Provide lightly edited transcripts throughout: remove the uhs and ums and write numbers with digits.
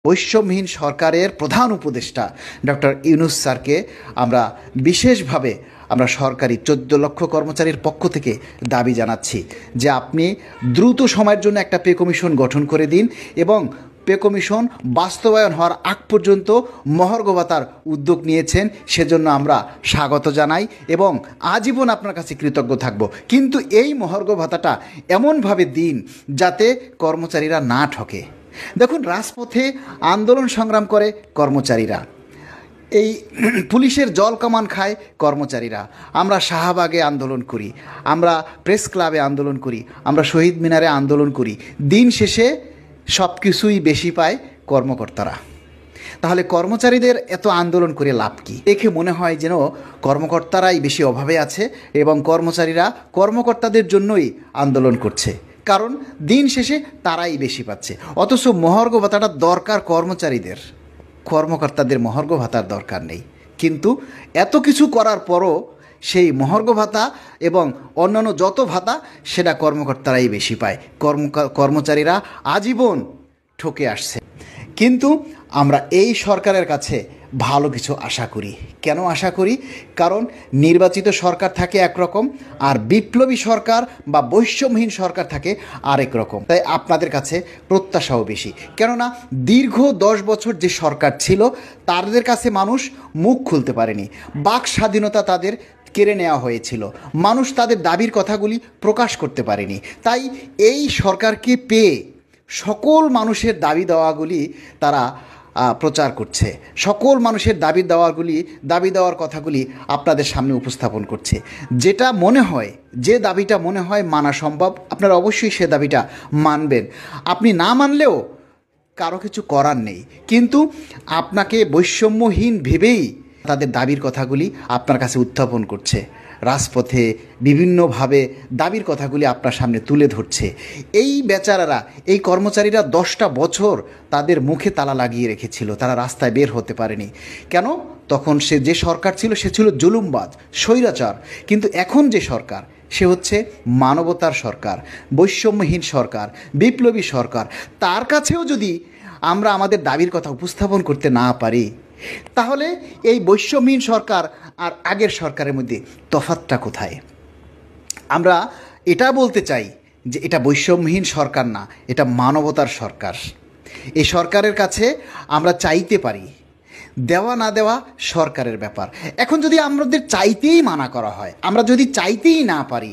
বৈষম্যহীন সরকারের প্রধান উপদেষ্টা ডক্টর ইউনূস স্যারকে আমরা বিশেষভাবে সরকারি 14 লক্ষ কর্মচারীর পক্ষ থেকে দাবি জানাচ্ছি যে আপনি দ্রুত সময়ের জন্য একটা পে কমিশন গঠন করে দিন এবং পে কমিশন বাস্তবায়ন হওয়ার আগ পর্যন্ত মহার্ঘ ভাতার উদ্যোগ নিয়েছেন, সেজন্য আমরা স্বাগত জানাই এবং আজীবন আপনার কাছে কৃতজ্ঞ থাকব। কিন্তু এই মহার্ঘ ভাতাটা এমনভাবে দিন যাতে কর্মচারীরা না ঠকে। দেখুন, রাজপথে আন্দোলন সংগ্রাম করে কর্মচারীরা, এই পুলিশের জল কামান খায় কর্মচারীরা, আমরা শাহবাগে আন্দোলন করি, আমরা প্রেস ক্লাবে আন্দোলন করি, আমরা শহীদ মিনারে আন্দোলন করি, দিন শেষে সব কিছুই বেশি পায় কর্মকর্তারা। তাহলে কর্মচারীদের এত আন্দোলন করে লাভ কী? দেখে মনে হয় যেন কর্মকর্তারাই বেশি অভাবে আছে এবং কর্মচারীরা কর্মকর্তাদের জন্যই আন্দোলন করছে, কারণ দিন শেষে তারাই বেশি পাচ্ছে। অথচ মহার্ঘ ভাতাটা দরকার কর্মচারীদের, কর্মকর্তাদের মহার্ঘ ভাতার দরকার নেই। কিন্তু এত কিছু করার পরও সেই মহার্ঘ ভাতা এবং অন্যান্য যত ভাতা সেটা কর্মকর্তারাই বেশি পায়, কর্মচারীরা আজীবন ঠকে আসছে। কিন্তু আমরা এই সরকারের কাছে ভালো কিছু আশা করি। কেন আশা করি? কারণ নির্বাচিত সরকার থাকে একরকম, আর বিপ্লবী সরকার বা বৈষম্যহীন সরকার থাকে আরেক রকম। তাই আপনাদের কাছে প্রত্যাশাও বেশি। কেননা দীর্ঘ 10 বছর যে সরকার ছিল তাদের কাছে মানুষ মুখ খুলতে পারেনি, বাক স্বাধীনতা তাদের কেড়ে নেওয়া হয়েছিল, মানুষ তাদের দাবির কথাগুলি প্রকাশ করতে পারেনি। তাই এই সরকারকে পেয়ে সকল মানুষের দাবি দেওয়াগুলি তারা প্রচার করছে, সকল মানুষের দাবি দেওয়ার কথাগুলি আপনাদের সামনে উপস্থাপন করছে। যেটা মনে হয়, যে দাবিটা মনে হয় মানা সম্ভব, আপনারা অবশ্যই সে দাবিটা মানবেন। আপনি না মানলেও কারো কিছু করার নেই, কিন্তু আপনাকে বৈষম্যহীন ভেবেই তাদের দাবির কথাগুলি আপনার কাছে উত্থাপন করছে, রাজপথে বিভিন্নভাবে দাবির কথাগুলি আপনার সামনে তুলে ধরছে। এই বেচারারা, এই কর্মচারীরা 10টা বছর তাদের মুখে তালা লাগিয়ে রেখেছিল, তারা রাস্তায় বের হতে পারেনি। কেন? তখন যে সরকার ছিল সে ছিল জুলুমবাজ, স্বৈরাচার। কিন্তু এখন যে সরকার সে হচ্ছে মানবতার সরকার, বৈষম্যহীন সরকার, বিপ্লবী সরকার। তার কাছেও যদি আমরা আমাদের দাবির কথা উপস্থাপন করতে না পারি, তাহলে এই বৈষম্যহীন সরকার আর আগের সরকারের মধ্যে তফাৎটা কোথায়? আমরা এটা বলতে চাই যে এটা বৈষম্যহীন সরকার না, এটা মানবতার সরকার। এই সরকারের কাছে আমরা চাইতে পারি, দেওয়া না দেওয়া সরকারের ব্যাপার। এখন যদি আমাদের চাইতেই মানা করা হয়, আমরা যদি চাইতেই না পারি,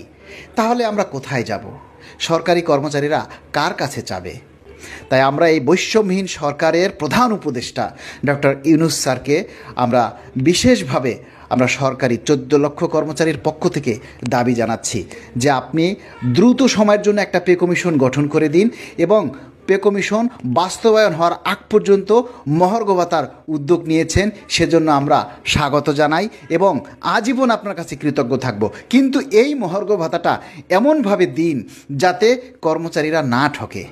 তাহলে আমরা কোথায় যাব? সরকারি কর্মচারীরা কার কাছে যাবে? তাই আমরা এই বৈষম্যহীন সরকারের প্রধান উপদেষ্টা ডক্টর ইউনূস স্যারকে আমরা বিশেষভাবে সরকারি 14 লক্ষ কর্মচারীর পক্ষ থেকে দাবি জানাচ্ছি যে আপনি দ্রুত সময়ের জন্য একটা পে কমিশন গঠন করে দিন এবং পে কমিশন বাস্তবায়ন হওয়ার আগ পর্যন্ত মহার্ঘ ভাতার উদ্যোগ নিয়েছেন, সেজন্য আমরা স্বাগত জানাই এবং আজীবন আপনার কাছে কৃতজ্ঞ থাকব। কিন্তু এই মহার্ঘ ভাতাটা এমনভাবে দিন যাতে কর্মচারীরা না ঠকে।